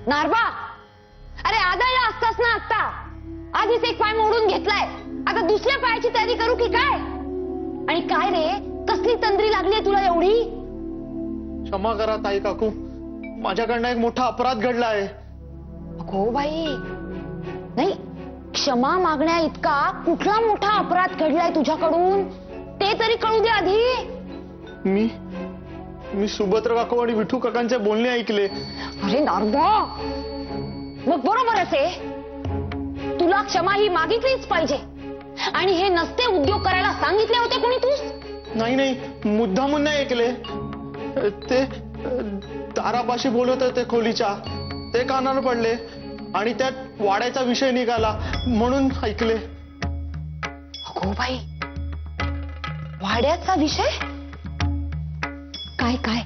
नारबा, अरे आदळला असतास ना आता. आधीच एक पाय मोडून घेतलाय, आता दुसऱ्या पायाची तयारी करू की काय? आणि काय रे, कसली तंद्री लागली तुला एवढी? क्षमा करा ताई काकू, माझ्याकडनं एक मोठा अपराध घडला आहे. अगो बाई, नाही, क्षमा मागण्या इतका कुठला मोठा अपराध घडलाय तुझ्याकडून ते तरी कळू दे आधी. मी सुभद्रा काकू आणि विठू काकांचे बोलणे ऐकले. अरे नारबा, मग बरोबरच आहे. तुला क्षमा ही मागितलीच पाहिजे. आणि हे नसते उद्योग करायला सांगितले होते कोणी तूच? नाही, मुद्दामून नाही ऐकले. ते दारापाशी बोलत होते खोलीच्या, ते कानावर पडले आणि त्यात वाड्याचा विषय निघाला म्हणून ऐकले. अगो बाई, वाड्याचा विषय? काय काय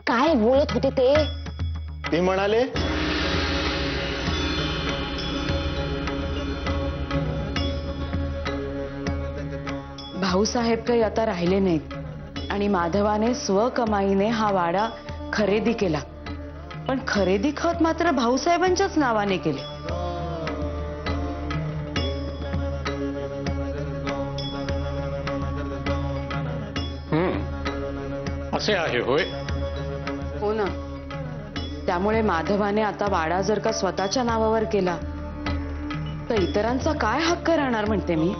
काय बोलत होते ते? ते म्हणाले, भाऊसाहेब काही आता राहिले नाहीत आणि माधवाने स्वकमाईने हा वाडा खरेदी केला. पण खरेदी खत मात्र भाऊसाहेबांच्याच नावाने केले. असे आहे होय? हो ना. त्यामुळे माधवाने आता वाडा जर का स्वतःच्या नावावर केला तर इतरांचा काय हक्क राहणार म्हणते मी.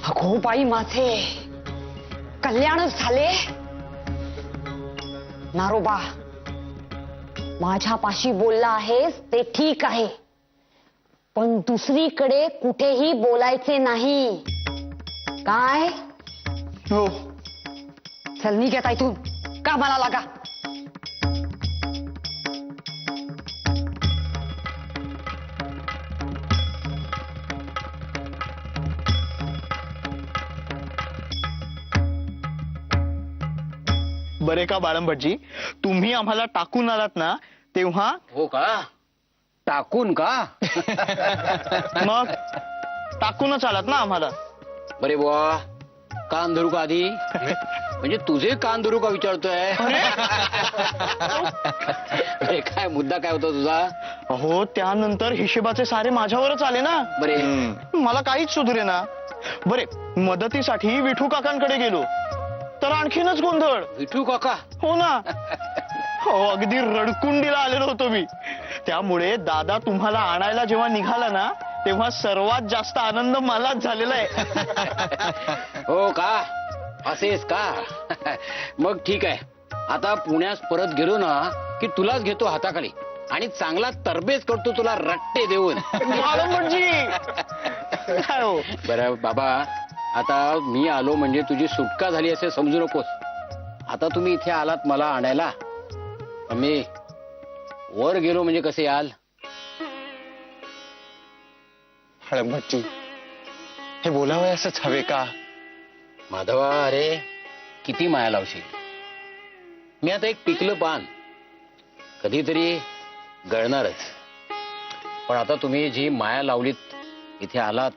अगो बाई, माझे कल्याणच झाले. नारोबा, माझ्यापाशी बोलला आहेस ते ठीक आहे, पण दुसरीकडे कुठेही बोलायचे नाही. काय? हो. चल निघ इथून, कामाला लागा. बरे का बाळंभटजी, तुम्ही आम्हाला टाकून आलात ना तेव्हा? हो का? टाकून का? मग टाकूनच आलात ना आम्हाला. बरे बुवा, कान धरू का आधी? म्हणजे तुझे कान धरू का विचारतोय? अरे काय मुद्दा काय होता तुझा? अहो, त्यानंतर हिशेबाचे सारे माझ्यावरच आले ना. बरे मला काहीच सुधरे ना. बरे, मदतीसाठी विठू काकांकडे गेलो तर आणखीनच गोंधळ. विठू काका? हो ना. हो, अगदी रडकुंडीला आलेलो होतो मी. त्यामुळे दादा तुम्हाला आणायला जेव्हा निघाला ना तेव्हा सर्वात जास्त आनंद मलाच झालेला आहे. हो का? असेच का? मग ठीक आहे, आता पुण्यास परत गेलो ना की तुलाच घेतो हाताखाली आणि चांगला तरबेज करतो तुला रट्टे देऊन. बाळंभटजी. काय हो? बरं बाबा, आता मी आलो म्हणजे तुझी सुटका झाली असे समजू नकोस. आता तुम्ही इथे आलात मला आणायला, मी वर गेलो म्हणजे कसे याल? बाळंभटजी, हे बोलावं असंच हवे का? माधवा, अरे किती माया लावशील. मी आता एक पिकलं पान, कधीतरी गळणारच. पण आता तुम्ही जी माया लावलीत, इथे आलात,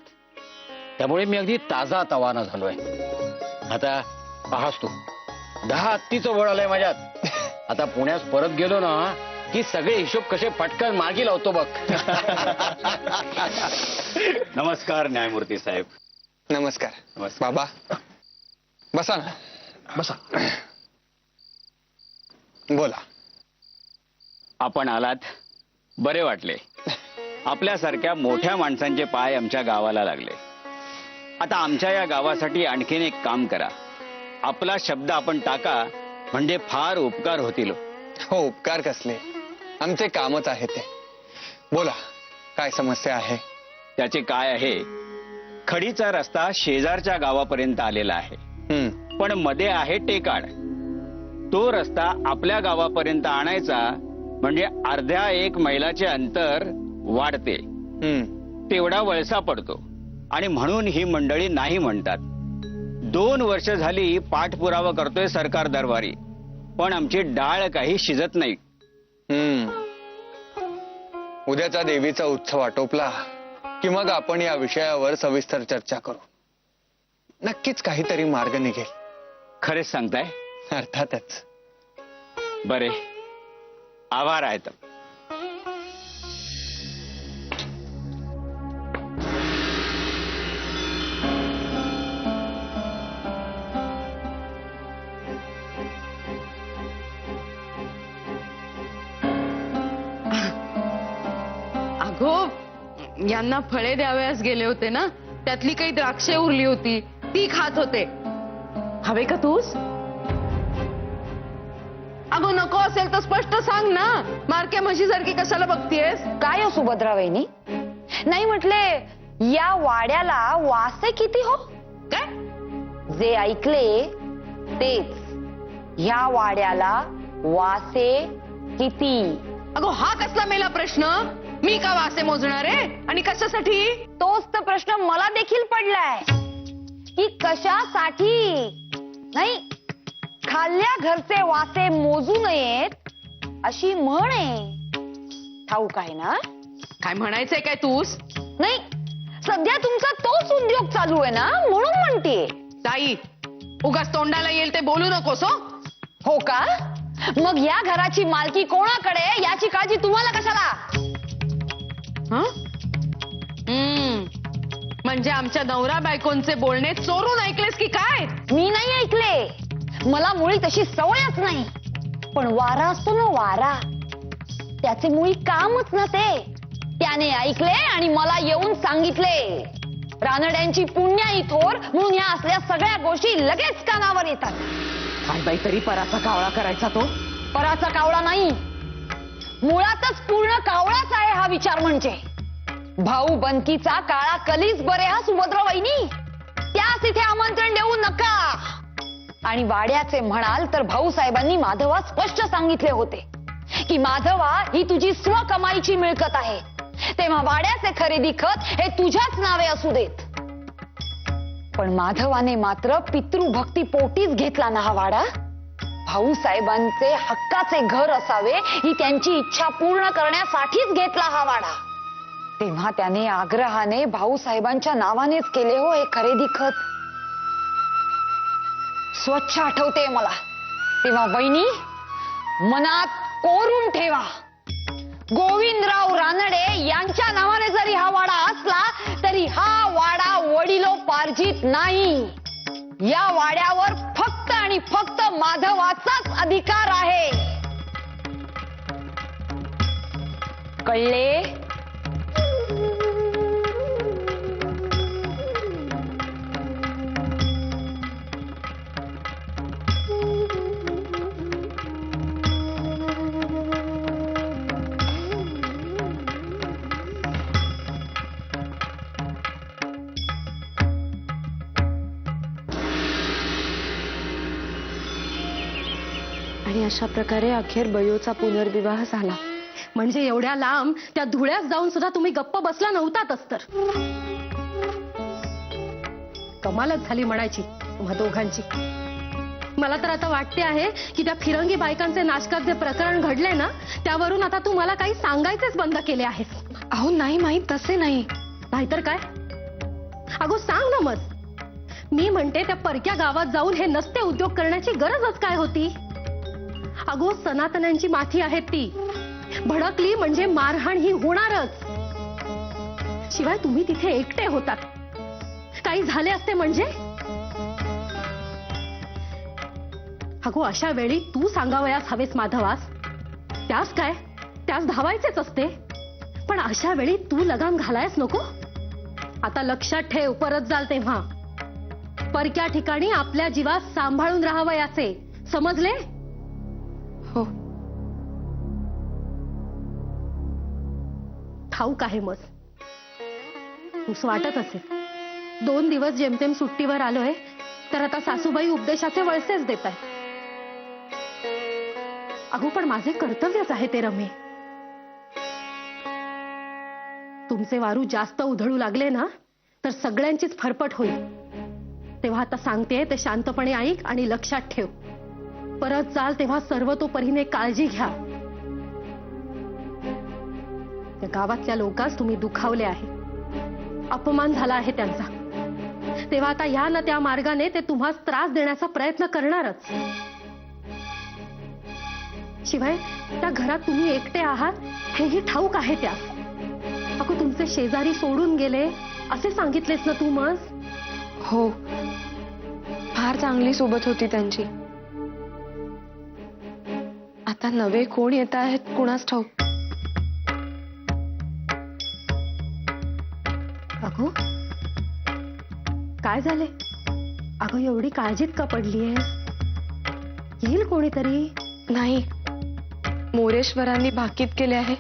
त्यामुळे मी अगदी ताजा तवाना झालोय. आता पाहास तू, 10 हत्तीचं बळ आलंय माझ्यात. आता पुण्यास परत गेलो ना की सगळे हिशोब कसे पटकन मार्गी लावतो बघ. नमस्कार न्यायमूर्ती साहेब. नमस्कार. बाबा बसा ना. बसा. बोला. आपण आलात, बरे वाटले. आपल्यासारख्या मोठ्या माणसांचे पाय आमच्या गावाला लागले. आता आमच्या या गावासाठी आणखीन एक काम करा. आपला शब्द आपण टाका, म्हणजे फार उपकार होतील. हो, उपकार कसले, आमचे कामच आहे ते. बोला, काय समस्या आहे? त्याचे काय आहे, खडीचा रस्ता शेजारच्या गावापर्यंत आलेला आहे, पण मध्ये आहे टेकाड. तो रस्ता आपल्या गावापर्यंत आणायचा म्हणजे अर्ध्या 1 मैलाचे अंतर वाढते, तेवढा वळसा पडतो. आणि म्हणून ही मंडळी नाही म्हणतात. 2 वर्ष झाली पाठपुरावा करतोय सरकार दरबारी, पण आमची डाळ काही शिजत नाही. उद्याचा देवीचा उत्सव आटोपला की मग आपण या विषयावर सविस्तर चर्चा करू. नक्कीच काहीतरी मार्ग निघेल. खरेच सांगताय? अर्थातच. बरे, आभार आहेत. अगो, यांना फळे द्यावयास गेले होते ना, त्यातली काही द्राक्षे उरली होती, ती खात होते. हवे का तूच? अगो नको असेल तर स्पष्ट सांग ना, मारक्या म्हशीसारखी कशाला बघतीयस? काय हो सुभद्रा वहिनी, नाही म्हटले या वाड्याला वासे किती हो? काय? जे ऐकले तेच, या वाड्याला वासे किती? अगो हा कसला मेला प्रश्न? मी का वासे मोजणार आहे आणि कशासाठी? तोच तर प्रश्न मला देखील पडलाय की कशासाठी. नाही, खाल्ल्या घरचे वासे मोजू नयेत अशी म्हण आहे, ठाऊक आहे ना? काय म्हणायचंय काय तूस? नाही, सध्या तुमचा तोच उद्योग चालू आहे ना, म्हणून म्हणते. ताई, उगाच तोंडाला येईल ते बोलू नकोस हो. हो का? मग या घराची मालकी कोणाकडे याची काळजी तुम्हाला कशाला? हं? म्हणजे आमच्या नवरा बायकोंचे बोलणे चोरून ऐकलेस की काय? मी नाही ऐकले, मला मुळी तशी सवयच नाही. पण वारा असतो ना वारा, त्याचे मुळी कामच नसे. त्याने ऐकले आणि मला येऊन सांगितले. रानड्यांची पुण्याई थोर म्हणून या असल्या सगळ्या गोष्टी लगेच कानावर येतात. काय बाई तरी पराचा कावळा करायचा तो? पराचा कावळा नाही, मुळातच पूर्ण कावळाच आहे हा विचार. म्हणजे भाऊ बनकीचा काळा कलीच बरे हा सुभद्रा वहिनी. त्यास इथे आमंत्रण देऊ नका. आणि वाड्याचे म्हणाल तर भाऊसाहेबांनी माधवा स्पष्ट सांगितले होते की माधवा ही तुझी स्वकमाईची मिळकत आहे, तेव्हा वाड्याचे खरेदी खत हे तुझ्याच नावे असू देत. पण माधवाने मात्र पितृभक्ती पोटीच घेतला ना हा वाडा. भाऊसाहेबांचे हक्काचे घर असावे ही त्यांची इच्छा पूर्ण करण्यासाठीच घेतला हा वाडा. तेव्हा त्याने आग्रहाने भाऊसाहेबांच्या नावानेच केले हो हे खरेदी खत. स्वच्छ आठवते मला. तेव्हा वहिनी मनात कोरून ठेवा, गोविंदराव रानडे यांच्या नावाने जरी हा वाडा असला तरी हा वाडा वडिलोपार्जित नाही. या वाड्यावर फक्त आणि फक्त माधवाचाच अधिकार आहे. कळले? आणि अशा प्रकारे अखेर बयोचा पुनर्विवाह झाला. म्हणजे एवढ्या लांब त्या धुळ्यात जाऊन सुद्धा तुम्ही गप्प बसला नव्हतातच तर. कमालच झाली म्हणायची तुम्हा दोघांची. मला तर आता वाटते आहे की त्या फिरंगी बायकांचे नाशकात जे प्रकरण घडले ना, त्यावरून आता तू मला काही सांगायचेच बंद केले आहेस. अहो नाही माहीत, तसे नाही. नाहीतर काय? अगो सांग ना मग. मी म्हणते त्या परक्या गावात जाऊन हे नसते उद्योग करण्याची गरजच काय होती? अगो सनातन्यांची माथी आहेत ती. भडकली म्हणजे मारहाण ही होणारच. शिवाय तुम्ही तिथे एकटे होतात. काही झाले असते म्हणजे? अगो अशा वेळी तू सांगावयास हवेस माधवास. त्यास काय, त्यास धावायचेच असते. पण अशा वेळी तू लगाम घालायच नको. आता लक्षात ठेव, परत जाल तेव्हा परक्या ठिकाणी आपल्या जीवास सांभाळून राहावयाचे, समजले? हो. ठाऊक आहे मग. तूच वाटत असेल 2 दिवस जेमतेम सुट्टीवर आलोय तर आता सासूबाई उपदेशाचे वळसेच देत आहेत. अगो पण माझे कर्तव्यच आहे ते रमे. तुमचे वारू जास्त उधळू लागले ना तर सगळ्यांचीच फरफट होईल. तेव्हा आता सांगते ते शांतपणे ऐक आणि लक्षात ठेव. परत जाल तेव्हा सर्वतोपरीने काळजी घ्या. त्या गावातल्या लोकांस तुम्ही दुखावले आहे, अपमान झाला आहे त्यांचा. तेव्हा आता या ना त्या मार्गाने ते तुम्हाला त्रास देण्याचा प्रयत्न करणारच. शिवाय त्या घरात तुम्ही एकटे आहात हेही ठाऊक आहे त्या. अगं तुमचे शेजारी सोडून गेले असे सांगितलेस ना तू मग. हो, फार चांगली सोबत होती त्यांची. आता नवे कोण येत आहेत कुणास ठाऊक. अगो काय झाले? अगं एवढी काळजीत का पडलीयस? येईल कोणीतरी. नाही, मोरेश्वरांनी भाकीत केले आहे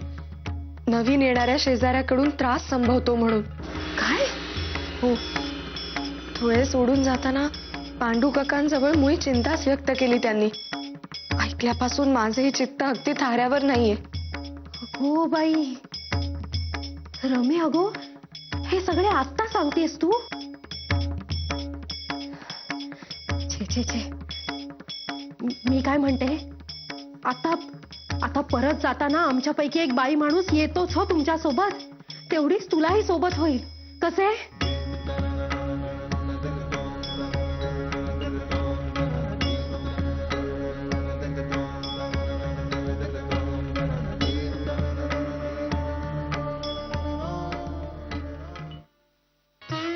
नवीन येणाऱ्या शेजाऱ्याकडून त्रास संभवतो म्हणून. काय? हो, थोडे सोडून जाताना पांडू काकांजवळ मुळी चिंताच व्यक्त केली त्यांनी. ऐकल्यापासून माझेही चित्त अगदी थाऱ्यावर नाहीये. हो बाई. रमी अगो हे सगळे आत्ता सांगतेस तू? छे छे छे. मी काय म्हणते, आता परत जाताना आमच्यापैकी एक बाई माणूस येतोच हो तुमच्या सोबत. तेवढीच तुलाही सोबत होईल. कसे?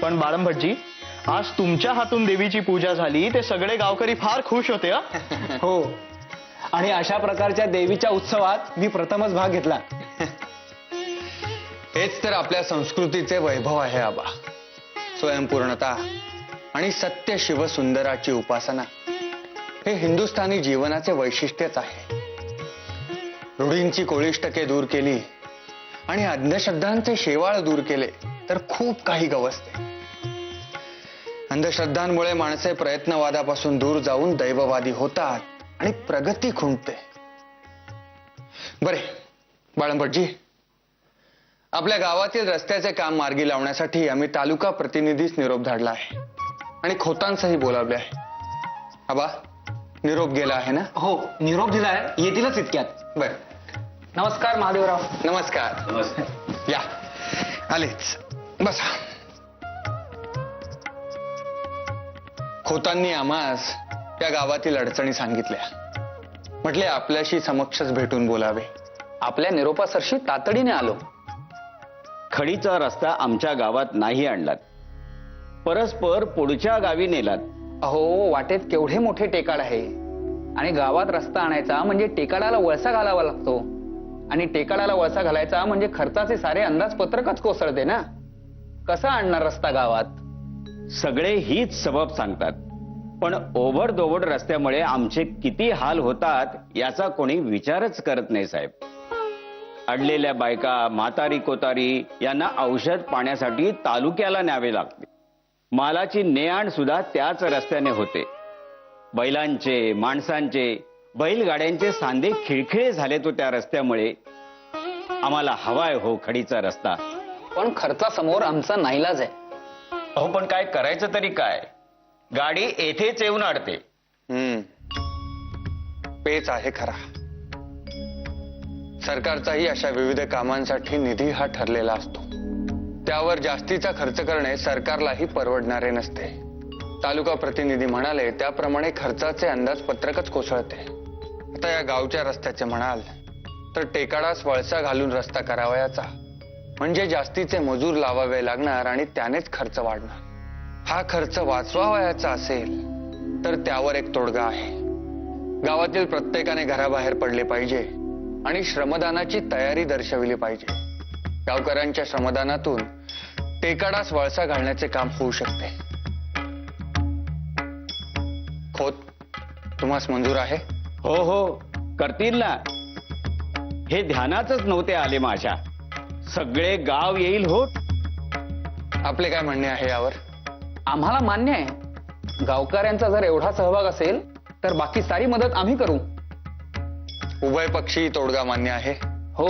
पण बाळंभटजी, आज तुमच्या हातून देवीची पूजा झाली ते सगळे गावकरी फार खुश होते. हो, आणि अशा प्रकारच्या देवीच्या उत्सवात मी प्रथमच भाग घेतला. हेच तर आपल्या संस्कृतीचे वैभव आहे आबा. स्वयंपूर्णता आणि सत्य शिवसुंदराची उपासना हे हिंदुस्थानी जीवनाचे वैशिष्ट्यच आहे. रूढींची कोळिष्टके दूर केली आणि अंधश्रद्धांचे शेवाळ दूर केले तर खूप काही गवसते. अंधश्रद्धांमुळे माणसे प्रयत्नवादापासून दूर जाऊन दैववादी होतात आणि प्रगती खुंटते. बरे बाळंभटजी, आपल्या गावातील रस्त्याचे काम मार्गी लावण्यासाठी आम्ही तालुका प्रतिनिधीच निरोप धाडला आहे आणि खोतांसही बोलावले आहे. आबा, निरोप गेला आहे ना? हो, निरोप दिलाय. येतीलच इतक्यात. बर. नमस्कार महादेवराव. नमस्कार. या, आलेच, बसा. खोतांनी आम्हास त्या गावातील अडचणी सांगितल्या. म्हटले आपल्याशी समक्षच भेटून बोलावे. आपल्या निरोपासरशी तातडीने आलो. खडीचा रस्ता आमच्या गावात नाही आणलात, परस्पर पुढच्या गावी नेलात. अहो, वाटेत केवढे मोठे टेकाड आहे आणि गावात रस्ता आणायचा म्हणजे टेकाडाला वळसा घालावा लागतो आणि टेकाडाला वळसा घालायचा म्हणजे खर्चाचे सारे अंदाजपत्रकच कोसळते ना. कसा आणणार रस्ता गावात? सगळे हीच सबब सांगतात, पण ओव्हरदोव्हर रस्त्यामुळे आमचे किती हाल होतात याचा कोणी विचारच करत नाही साहेब. अडलेल्या बायका, म्हातारी कोतारी यांना औषध पाण्यासाठी तालुक्याला न्यावे लागते. मालाची ने-आण सुद्धा त्याच रस्त्याने होते. बैलांचे, माणसांचे, बैलगाड्यांचे सांधे खिळखिळे झाले तो त्या रस्त्यामुळे. आम्हाला हवाय हो खडीचा रस्ता. पण खर्चासमोर आमचा नाईलाज आहे. अहो, पण काय करायचं तरी काय? गाडी येथेच येऊन अडते. पेच आहे खरा. सरकारचाही अशा विविध कामांसाठी निधी हा ठरलेला असतो. त्यावर जास्तीचा खर्च करणे सरकारलाही परवडणारे नसते. तालुका प्रतिनिधी म्हणाले त्याप्रमाणे खर्चाचे अंदाजपत्रकच कोसळते. आता या गावच्या रस्त्याचे म्हणाल तर टेकाडास वळसा घालून रस्ता करावयाचा म्हणजे जास्तीचे मजूर लावावे लागणार आणि त्यानेच खर्च वाढणार. हा खर्च वाचवावयाचा असेल तर त्यावर एक तोडगा आहे. गावातील प्रत्येकाने घराबाहेर पडले पाहिजे आणि श्रमदानाची तयारी दर्शविली पाहिजे. गावकऱ्यांच्या श्रमदानातून टेकाडास वळसा घालण्याचे काम होऊ शकते. खोत, तुम्हास मंजूर आहे? हो हो, करतील ना. हे ध्यानातच नव्हते आले माझ्या. सगळे गाव येईल हो. आपले काय म्हणणे आहे यावर? आम्हाला मान्य आहे. गावकऱ्यांचा जर एवढा सहभाग असेल तर बाकी सारी मदत आम्ही करू. उभय पक्षी तोडगा मान्य आहे? हो,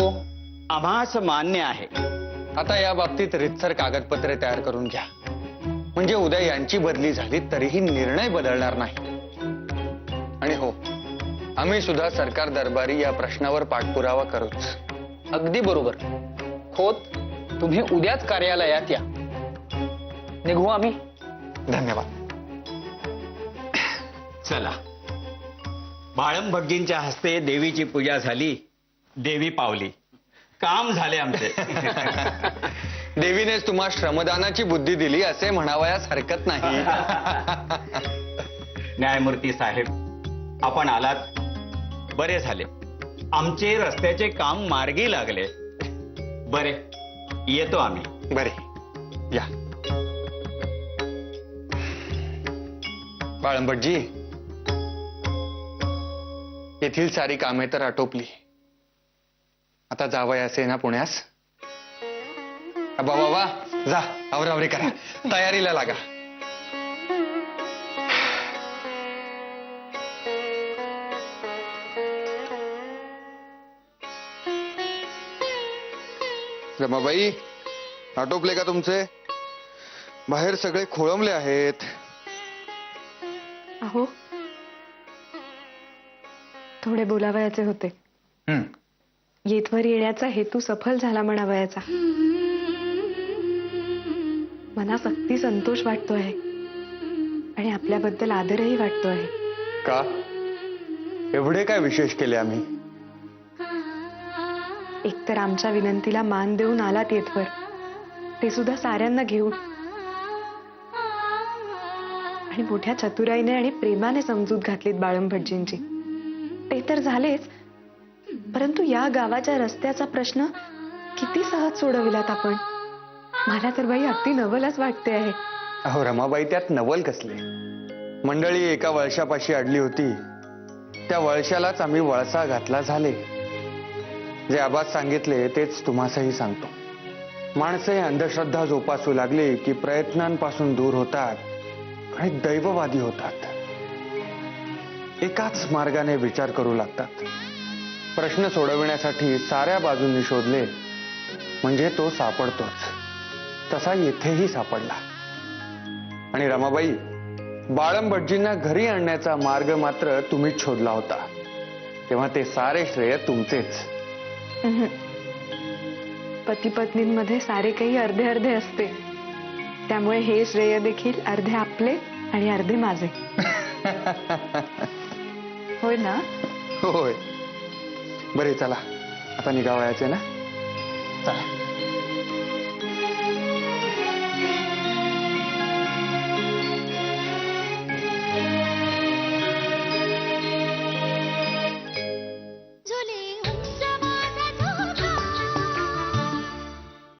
आम्हास मान्य आहे. आता या बाबतीत रितसर कागदपत्रे तयार करून घ्या, म्हणजे उद्या यांची बदली झाली तरीही निर्णय बदलणार नाही. आणि हो, आम्ही सुद्धा सरकार दरबारी या प्रश्नावर पाठपुरावा करूच. अगदी बरोबर. खोत, तुम्ही उद्याच कार्यालयात या. निघू आम्ही. धन्यवाद. चला, बाळम भटजींच्या हस्ते देवीची पूजा झाली, देवी पावली, काम झाले आमचे. देवीनेच तुम्हा श्रमदानाची बुद्धी दिली असे म्हणावयास हरकत नाही. न्यायमूर्ती साहेब, आपण आलात बरे झाले. आमचे रस्त्याचे काम मार्गी लागले. बरे, येतो आम्ही. बरे, या. बाळंभटजी, येथील सारी कामे तर आटोपली. आता जावयाचे ना पुण्यास? बाबा जा, आवरावरी करा, तयारीला लागा. रमाबाई, आटोपले का तुमचे? बाहेर सगळे खोळंबले आहेत. अहो, थोडे बोलावयाचे होते. येथवर येण्याचा हेतू सफल झाला म्हणावयाचा. मनास अगदी संतोष वाटतो आहे आणि आपल्याबद्दल आदरही वाटतो आहे. का? एवढे काय विशेष केले आम्ही? एकतर आमच्या विनंतीला मान देऊन आलात येथवर, ते सुद्धा साऱ्यांना घेऊन, आणि मोठ्या चतुराईने आणि प्रेमाने समजूत घातलीत बाळम भटजींची. ते तर झालेच, परंतु या गावाच्या रस्त्याचा प्रश्न किती सहज सोडविलात आपण. मला तर बाई अगदी नवलच वाटते आहे. अहो रमाबाई, त्यात नवल कसले? मंडळी एका वळशापाशी अडली होती, त्या वळशालाच आम्ही वळसा घातला झाले. जे आबाज सांगितले तेच तुम्हासही सांगतो. माणसे अंधश्रद्धा जोपासू लागली की प्रयत्नांपासून दूर होतात आणि दैववादी होतात. एकाच मार्गाने विचार करू लागतात. प्रश्न सोडविण्यासाठी साऱ्या बाजूंनी शोधले म्हणजे तो सापडतोच. तसा येथेही सापडला. आणि रमाबाई, बाळम भटजींना घरी आणण्याचा मार्ग मात्र तुम्हीच शोधला होता, तेव्हा ते सारे श्रेय तुमचेच. पती पत्नींमध्ये सारे काही अर्धे अर्धे असते, त्यामुळे हे श्रेय देखील अर्धे आपले आणि अर्धे माझे. होय ना? होय. बरे, चला आता निघावयाचे ना. चला.